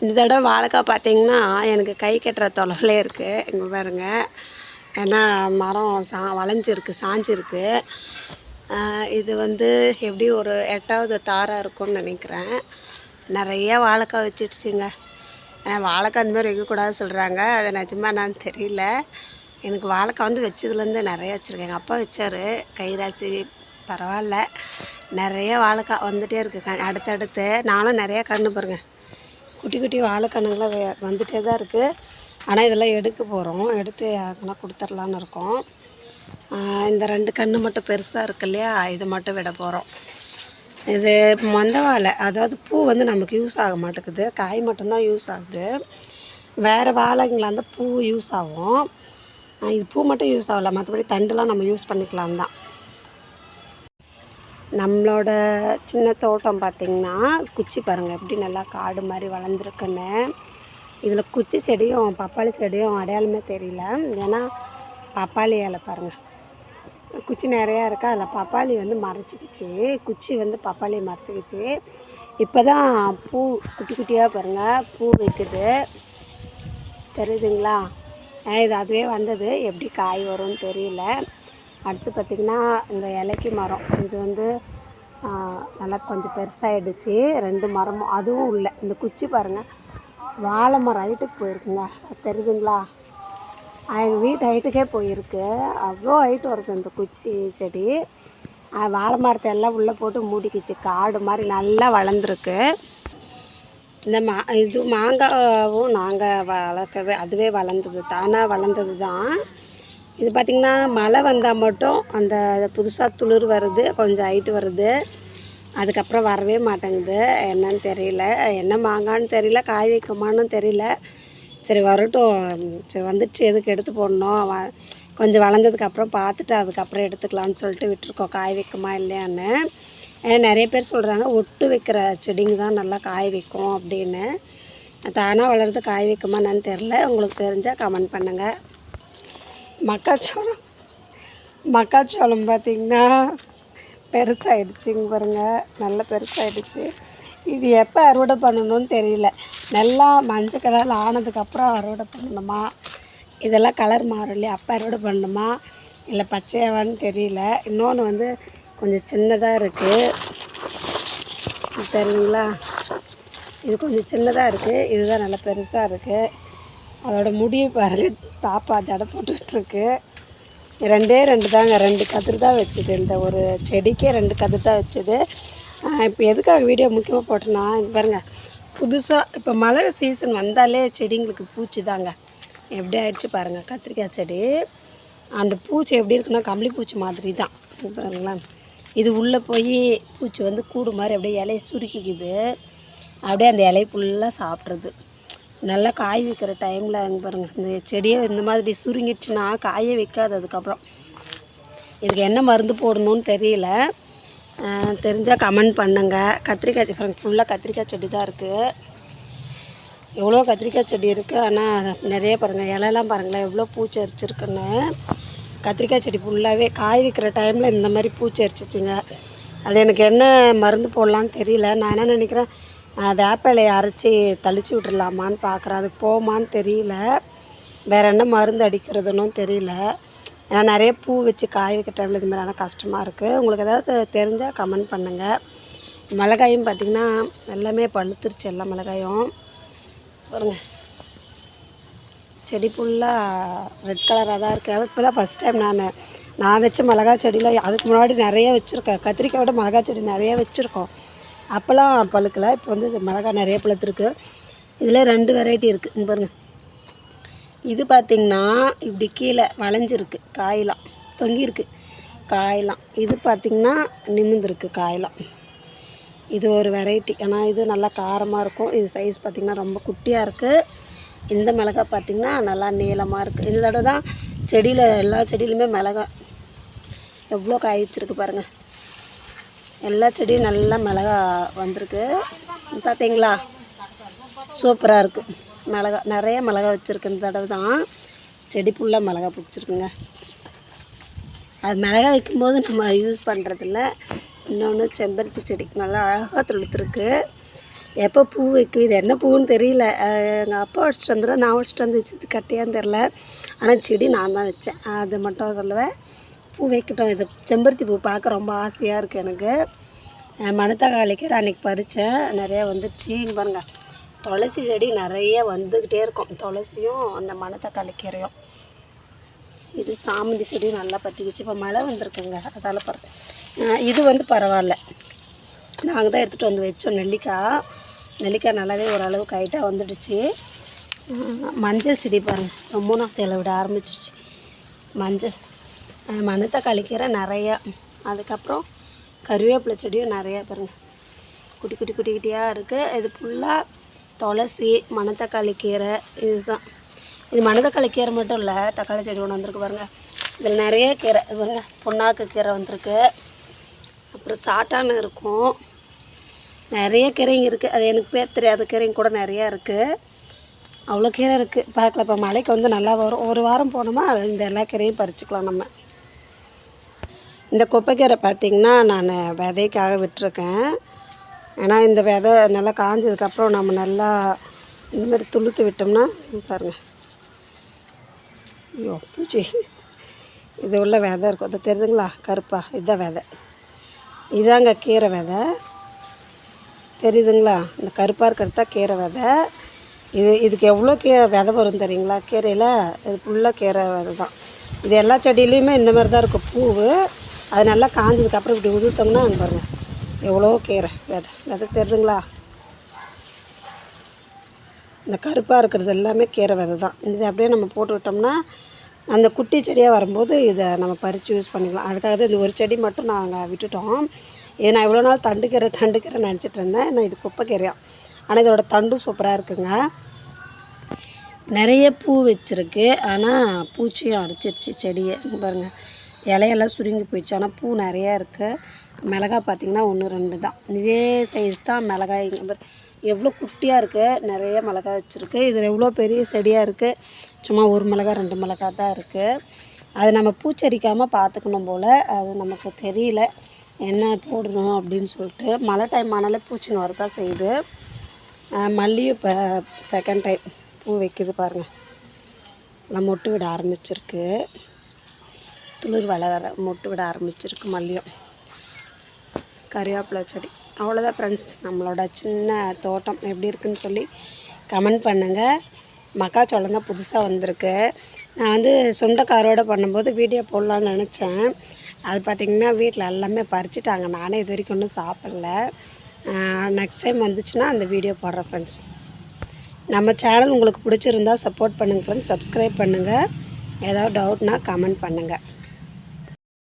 இந்த தடவை வாழைக்காய் பார்த்திங்கன்னா எனக்கு கை கட்டுற தொலைவில் இருக்குது. இங்கே பாருங்கள், ஏன்னா மரம் வளைஞ்சிருக்கு, சாஞ்சிருக்கு. இது வந்து எப்படி ஒரு 8வது தாராக இருக்கும்னு நினைக்கிறேன். நிறைய வாழைக்காய் வச்சிடுச்சுங்க. வாழைக்காய் அந்த மாதிரி வைக்கக்கூடாது சொல்கிறாங்க, அது நிஜமா என்னான்னு தெரியல. எனக்கு வாழைக்காய் வந்து வச்சதுலேருந்து நிறைய வச்சுருக்கேன். எங்கள் அப்பா வச்சார், கைராசி பரவாயில்ல. நிறைய வாழைக்காய் வந்துகிட்டே இருக்குது அடுத்தடுத்து. நானும் நிறையா கன்று பாருங்கள், குட்டி குட்டி வாழைக்கண்ணுங்களாம் வந்துகிட்டே தான் இருக்குது. ஆனால் இதெல்லாம் எடுக்க போகிறோம், எடுத்து யாருக்குன்னா கொடுத்துர்லான்னு இருக்கோம். இந்த 2 கன்று மட்டும் பெருசாக இருக்கு இல்லையா, இது மட்டும் விட போகிறோம். இது மொந்த வாழை, அதாவது பூ வந்து நமக்கு யூஸ் ஆக மாட்டேங்குது, காய் மட்டும்தான் யூஸ் ஆகுது. வேறு வாழைங்களா இருந்தால் பூ யூஸ் ஆகும், இது பூ மட்டும் யூஸ் ஆகலை, மற்றபடி தண்டுலாம் நம்ம யூஸ் பண்ணிக்கலாம் தான். நம்மளோட சின்ன தோட்டம் பார்த்திங்கன்னா குச்சி பாருங்கள் எப்படி நல்லா காடு மாதிரி வளர்ந்துருக்குன்னு. இதில் குச்சி செடியும் பப்பாளி செடியும் அடையாளமே தெரியல, ஏன்னா பப்பாளி இலை பாருங்கள், குச்சி நிறையா இருக்கா, அதில் பப்பாளி வந்து மறைச்சிக்கிச்சு, குச்சி வந்து பப்பாளி மறைச்சிக்கிச்சு. இப்போ தான் பூ குட்டி குட்டியாக பாருங்கள் பூ வைக்குது, தெரியுதுங்களா? இது அதுவே வந்தது, எப்படி காய் வரும்னு தெரியல. அடுத்து பார்த்திங்கன்னா இந்த இலைக்கு மரம், இது வந்து நல்லா கொஞ்சம் பெருசாகிடுச்சு. 2 மரமும் அதுவும் இல்லை. இந்த குச்சி பாருங்கள், வாழை மரம் ஹைட்டுக்கு போயிருக்குங்க, தெரியுதுங்களா? எங்கள் வீட்டு ஹைட்டுக்கே போயிருக்கு, அவ்வளோ ஹைட்டு வருது இந்த குச்சி செடி. வாழை மரத்தை எல்லாம் உள்ளே போட்டு மூடிக்கிச்சு, காடு மாதிரி நல்லா வளர்ந்துருக்கு. இந்த இது மாங்காவும் நாங்கள் வளர்க்கவே அதுவே வளர்ந்தது, தானாக வளர்ந்தது தான். இது பார்த்திங்கன்னா மழை வந்தால் மட்டும் அந்த புதுசாக துளிர் வருது, கொஞ்சம் ஹைட்டு வருது, அதுக்கப்புறம் வரவே மாட்டேங்குது. என்னன்னு தெரியல, என்ன மாங்கான்னு தெரியல, காய் வைக்குமான்னு தெரியல. சரி வரட்டும், சரி வந்துடுச்சு, எதுக்கு எடுத்து போடணும், கொஞ்சம் வளர்ந்ததுக்கப்புறம் பார்த்துட்டு அதுக்கப்புறம் எடுத்துக்கலான்னு சொல்லிட்டு விட்டுருக்கோம், காய் வைக்குமா இல்லையான்னு. நிறைய பேர் சொல்கிறாங்க ஒட்டு வைக்கிற செடிங்க தான் நல்லா காய் வைக்கும் அப்படின்னு. தானாக வளர்றது காய் வைக்குமா என்னன்னு தெரில, உங்களுக்கு தெரிஞ்சால் கமெண்ட் பண்ணுங்கள். மக்காச்சோளம் பார்த்திங்கன்னா பெருசாகிடுச்சிங்க பாருங்கள், நல்லா பெருசாகிடுச்சு. இது எப்போ அறுவடை பண்ணணும்னு தெரியல, நல்லா மஞ்சள் கலரில் ஆனதுக்கப்புறம் அறுவடை பண்ணணுமா, இதெல்லாம் கலர் மாறும் இல்லையா, அப்போ அறுவடை பண்ணணுமா இல்லை பச்சையாவான்னு தெரியல. இன்னொன்று வந்து கொஞ்சம் சின்னதாக இருக்குது, தெரியுங்களா? இது கொஞ்சம் சின்னதாக இருக்குது, இதுதான் நல்லா பெருசாக இருக்குது. அதோட முடியை பாருங்கள், பாப்பா ஜடை போட்டுட்ருக்கு. 2 தாங்க, 2 கதிர் தான் வச்சுது, இந்த ஒரு செடிக்கே 2 கதிர் தான் வச்சுது. இப்போ எதுக்காக வீடியோ முக்கியமாக போட்டேன்னா, இது பாருங்கள், புதுசாக இப்போ மழை சீசன் வந்தாலே செடிங்களுக்கு பூச்சி தாங்க, எப்படி ஆயிடுச்சு பாருங்கள். கத்திரிக்காய் செடி அந்த பூச்சி எப்படி இருக்குன்னா கம்பளி பூச்சி மாதிரி தான் பாருங்களேன். இது உள்ளே போய் பூச்சி வந்து கூடு மாதிரி அப்படியே இலையை சுருக்கிக்குது, அப்படியே அந்த இலையை ஃபுல்லாக சாப்பிட்றது. நல்லா காய் வைக்கிற டைமில் அங்கே பாருங்கள், இந்த செடியை இந்த மாதிரி சுருங்கிடுச்சுன்னா காயே வைக்காது. அதுக்கப்புறம் இதுக்கு என்ன மருந்து போடணும்னு தெரியல, தெரிஞ்சால் கமெண்ட் பண்ணுங்கள். கத்திரிக்காய் பாருங்கள், ஃபுல்லாக கத்திரிக்காய் செடி தான் இருக்குது, எவ்வளோ கத்திரிக்காய் செடி இருக்குது. ஆனால் நிறைய பாருங்கள், இலையெல்லாம் பாருங்களேன் எவ்வளோ பூச்சி அரிச்சிருக்குன்னு. கத்திரிக்காய் செடி ஃபுல்லாகவே காய் வைக்கிற டைமில் இந்த மாதிரி பூச்சி அரிச்சிச்சுங்க. அது எனக்கு என்ன மருந்து போடலான்னு தெரியல. நான் என்ன நினைக்கிறேன், வேப்பிலையை அரைச்சி தளிச்சு விட்டுடலாமான்னு பார்க்குறேன், அதுக்கு போகுமான்னு தெரியல. வேறு என்ன மருந்து அடிக்கிறதுன்னு தெரியல. ஏன்னா நிறைய பூ வச்சு காய் வைக்கிற டைமில் இது மாதிரி ஆனால் கஷ்டமாக இருக்குது. உங்களுக்கு ஏதாவது தெரிஞ்சால் கமெண்ட் பண்ணுங்கள். மிளகாயும் பார்த்திங்கன்னா எல்லாமே பழுத்துருச்சு, எல்லா மிளகாயும் பாருங்கள், செடி ஃபுல்லாக ரெட் கலராக தான் இருக்குது. இப்போ தான் ஃபஸ்ட் டைம் நான் வச்ச மிளகாய் செடியில், அதுக்கு முன்னாடி நிறைய வச்சுருக்கேன், கத்திரிக்காயோட மிளகாய் செடி நிறைய வச்சுருக்கோம், அப்போல்லாம் பழுக்கலை. இப்போ வந்து மிளகாய் நிறைய பழுத்துருக்கு. இதில் 2 வெரைட்டி இருக்குது, இங்கே பாருங்கள். இது பார்த்திங்கன்னா இப்படி கீழே வளைஞ்சிருக்கு, காயெலாம் தொங்கியிருக்கு காயெலாம். இது பார்த்திங்கன்னா நிமிர்ந்துருக்கு காயெலாம். இது ஒரு வெரைட்டி, ஆனால் இது நல்லா காரமாக இருக்கும். இது சைஸ் பார்த்திங்கன்னா ரொம்ப குட்டியாக இருக்குது. இந்த மிளகாய் பார்த்திங்கன்னா நல்லா நீளமாக இருக்குது. இந்த தடவை தான் செடியில் எல்லா செடியிலுமே மிளகாய் எவ்வளோ காய் வச்சுருக்கு பாருங்கள், எல்லா செடியும் நல்லா மிளகா வந்திருக்கு பார்த்தீங்களா, சூப்பராக இருக்குது. நிறைய மிளகா வச்சுருக்கு. இந்த தடவை தான் செடி ஃபுல்லாக மிளகா பிடிச்சிருக்குங்க. அது மிளகா வைக்கும்போது நம்ம யூஸ் பண்ணுறதில்ல. இன்னொன்று செம்பருத்தி செடி நல்லா அழகாக துளுத்துருக்கு. எப்போ பூ வைக்கும், இது என்ன பூன்னு தெரியல. எங்கள் அப்பா வச்சுட்டு வந்துடும், நான் வச்சுட்டு வந்து வச்சது கட்டையான்னு தெரில. ஆனால் செடி நான் தான் வச்சேன், அது மட்டும் சொல்லுவேன். பூ வைக்கட்டும். இது செம்பருத்தி பூ பார்க்க ரொம்ப ஆசையாக இருக்குது எனக்கு. மணத்தக்காளி கீரை அன்றைக்கி பறித்தேன், நிறையா வந்துடுச்சு. இங்கே பாருங்கள், துளசி செடி நிறைய வந்துக்கிட்டே இருக்கும், துளசியும் அந்த மணத்தக்காளி கீரையும். இது சாமந்தி செடி நல்லா பற்றிக்கிச்சு. இப்போ மழை வந்திருக்குங்க, அதால் பாருங்கள். இது வந்து பரவாயில்ல, நாங்கள் தான் எடுத்துகிட்டு வந்து வச்சோம். நெல்லிக்காய் நல்லாவே ஓரளவுக்கு ஹைட்டாக வந்துடுச்சு. மஞ்சள் செடி பாருங்கள், 3ஆவது இலை விட ஆரம்பிச்சிருச்சு. மஞ்சள், மணத்தக்காளி கீரை நிறையா. அதுக்கப்புறம் கருவேப்பிலை செடியும் நிறையா பாருங்கள், குட்டி குட்டியாக இருக்குது. இது ஃபுல்லாக துளசி, மணத்தக்காளி கீரை, இதுதான். இது மணத்தக்காளி கீரை மட்டும் இல்லை, தக்காளி செடி ஒன்று வந்திருக்கு பாருங்கள். இதில் நிறைய கீரை பாருங்கள், புண்ணாக்கு கீரை வந்திருக்கு. அப்புறம் சாட்டான்னு இருக்கும், நிறைய கீரைங்க இருக்குது. அது எனக்கு பேர் தெரியாத கீரைங்க கூட நிறையா இருக்குது. அவ்வளோ கீரை இருக்குது, பார்க்கல. இப்போ மழைக்கு வந்து நல்லா வரும், ஒரு வாரம் போனோமா இந்த எல்லா கீரையும் பறிச்சுக்கலாம் நம்ம. இந்த குப்பைக்கீரை பார்த்திங்கன்னா நான் விதைக்காக விட்டுருக்கேன். ஏன்னா இந்த விதை நல்லா காஞ்சதுக்கப்புறம் நம்ம நல்லா இந்த மாதிரி துளுத்து விட்டோம்னா பாருங்கள், ஐயோ பூச்சி, இது உள்ள விதை இருக்கும், அது தெரியுதுங்களா, கருப்பா, இதுதான் விதை. இதாங்க கீரை விதை, தெரியுதுங்களா, இந்த கருப்பாக இருக்கிறது தான் கீரை விதை. இதுக்கு எவ்வளோ விதை வரும் தெரியுங்களா கீரையில்? இது ஃபுல்லாக கீரை விதை தான். இது எல்லா செடியிலையுமே இந்த மாதிரி தான் இருக்கும் பூவு. அது நல்லா காஞ்சதுக்கப்புறம் இப்படி உதுத்தோம்னா பாருங்கள் எவ்வளோ கீரை விதை தெரியுதுங்களா. இந்த கருப்பாக இருக்கிறது எல்லாமே கீரை விதை தான். இது அப்படியே நம்ம போட்டு விட்டோம்னா அந்த குட்டி செடியாக வரும்போது இதை நம்ம பறித்து யூஸ் பண்ணிக்கலாம். அதுக்காக தான் இந்த ஒரு செடி மட்டும் நாங்கள் விட்டுட்டோம். இது நான் இவ்வளோ நாள் தண்டுக்கீரை நினச்சிட்டு இருந்தேன். நான் இது குப்பைக்கீரையா, ஆனால் இதோட தண்டும் சூப்பராக இருக்குங்க. நிறைய பூ வச்சுருக்கு, ஆனால் பூச்சியும் அடிச்சிருச்சு செடியை. பாருங்கள், இலையெல்லாம் சுருங்கி போயிடுச்சு, ஆனால் பூ நிறையா இருக்குது. மிளகாய் பார்த்திங்கன்னா 1 2 தான், இதே சைஸ் தான் மிளகாய். எவ்வளோ குட்டியாக இருக்குது, நிறைய மிளகாய் வச்சுருக்கு. இதில் எவ்வளோ பெரிய செடியாக இருக்குது, சும்மா 1 மிளகாய் 2 மிளகாய் தான் இருக்குது. அது நம்ம பூச்சரிக்காமல் பார்த்துக்கணும் போல், அது நமக்கு தெரியல என்ன போடணும் அப்படின்னு சொல்லிட்டு. மழை டைம் ஆனாலே பூச்சிங்க வரதான் செய்யுது. மல்லியும் இப்போ செகண்ட் டைம் பூ வைக்குது பாருங்கள், எல்லாம் மொட்டு விட ஆரம்பிச்சிருக்கு. துளிர் வளர மொட்டு விட ஆரம்பிச்சிருக்கு மல்லியும். கருவேப்பிலை செடி. அவ்வளோதான் ஃப்ரெண்ட்ஸ், நம்மளோட சின்ன தோட்டம் எப்படி இருக்குன்னு சொல்லி கமெண்ட் பண்ணுங்கள். மக்காச்சோளம் தான் புதுசாக வந்திருக்கு. நான் வந்து சுண்டைக்காரோடு பண்ணும்போது வீடியோ போடலான்னு நினச்சேன். அது பார்த்திங்கன்னா வீட்டில் எல்லாமே பறிச்சிட்டாங்க, நானே இது வரைக்கும் ஒன்றும் சாப்பிடல. நெக்ஸ்ட் டைம் வந்துச்சுன்னா அந்த வீடியோ போடுறேன் ஃப்ரெண்ட்ஸ். நம்ம சேனல் உங்களுக்கு பிடிச்சிருந்தா சப்போர்ட் பண்ணுங்கள் ஃப்ரெண்ட்ஸ், சப்ஸ்கிரைப் பண்ணுங்கள். ஏதாவது டவுட்னால் கமெண்ட் பண்ணுங்கள்.